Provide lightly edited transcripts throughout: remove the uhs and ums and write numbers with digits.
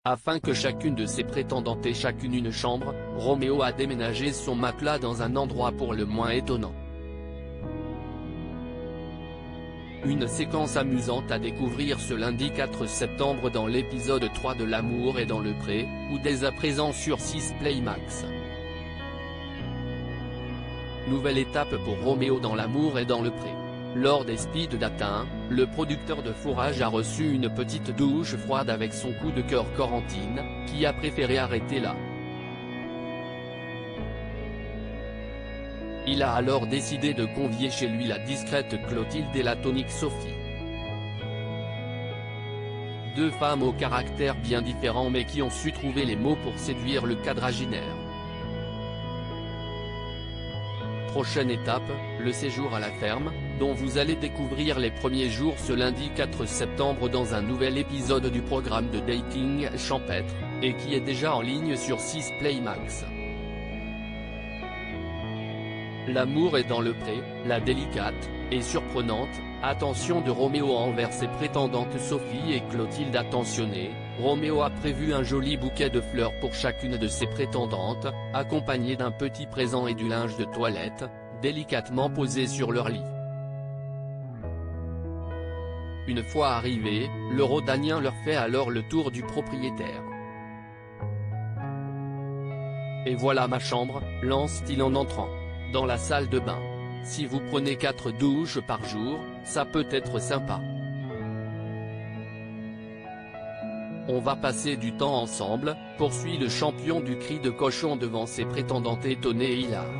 Afin que chacune de ses prétendantes ait chacune une chambre, Roméo a déménagé son matelas dans un endroit pour le moins étonnant. Une séquence amusante à découvrir ce lundi 4 septembre dans l'épisode 3 de L'amour est dans le pré, ou dès à présent sur 6 Play Max. Nouvelle étape pour Roméo dans L'amour est dans le pré. Lors des speed dating, le producteur de fourrage a reçu une petite douche froide avec son coup de cœur Corentine, qui a préféré arrêter là. Il a alors décidé de convier chez lui la discrète Clotilde et la tonique Sophie. Deux femmes au caractère bien différent mais qui ont su trouver les mots pour séduire le quadragénaire. Prochaine étape, le séjour à la ferme, dont vous allez découvrir les premiers jours ce lundi 4 septembre dans un nouvel épisode du programme de dating champêtre, et qui est déjà en ligne sur 6 Play Max. L'amour est dans le pré, la délicate, et surprenante, attention de Roméo envers ses prétendantes Sophie et Clotilde attentionnées. Roméo a prévu un joli bouquet de fleurs pour chacune de ses prétendantes, accompagné d'un petit présent et du linge de toilette, délicatement posé sur leur lit. Une fois arrivé, le rhodanien leur fait alors le tour du propriétaire. « Et voilà ma chambre », lance-t-il en entrant dans la salle de bain. « Si vous prenez 4 douches par jour, ça peut être sympa. On va passer du temps ensemble », poursuit le champion du cri de cochon devant ses prétendantes étonnées et hilares.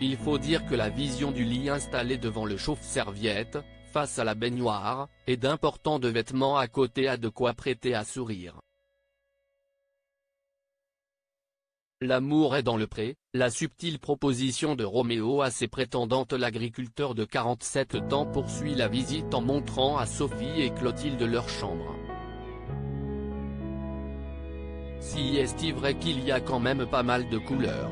Il faut dire que la vision du lit installé devant le chauffe-serviette, face à la baignoire, et d'importants de vêtements à côté a de quoi prêter à sourire. L'amour est dans le pré, la subtile proposition de Roméo à ses prétendantes. L'agriculteur de 47 ans poursuit la visite en montrant à Sophie et Clotilde leur chambre. Si est-il vrai qu'il y a quand même pas mal de couleurs.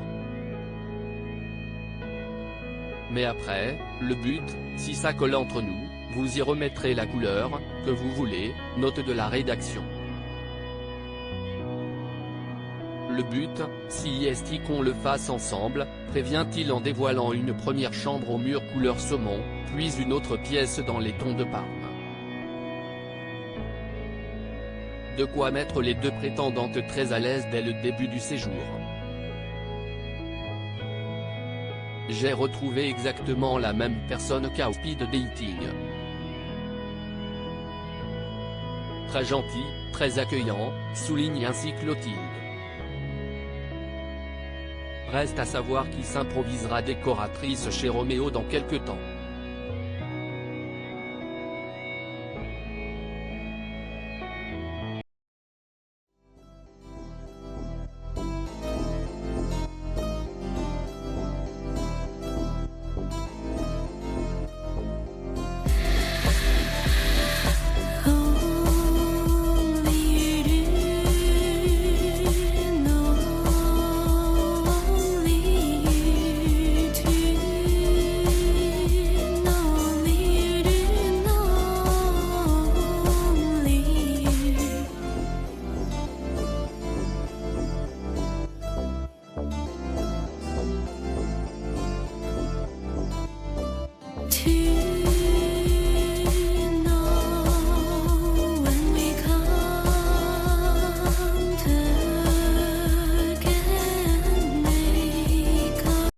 Mais après, le but, si ça colle entre nous, vous y remettrez la couleur que vous voulez, note de la rédaction. Le but, si est qu'on le fasse ensemble, prévient-il en dévoilant une première chambre au mur couleur saumon, puis une autre pièce dans les tons de Parme. De quoi mettre les deux prétendantes très à l'aise dès le début du séjour. J'ai retrouvé exactement la même personne qu'à speed dating. Très gentil, très accueillant, souligne ainsi Clotilde. Reste à savoir qui s'improvisera décoratrice chez Roméo dans quelque temps.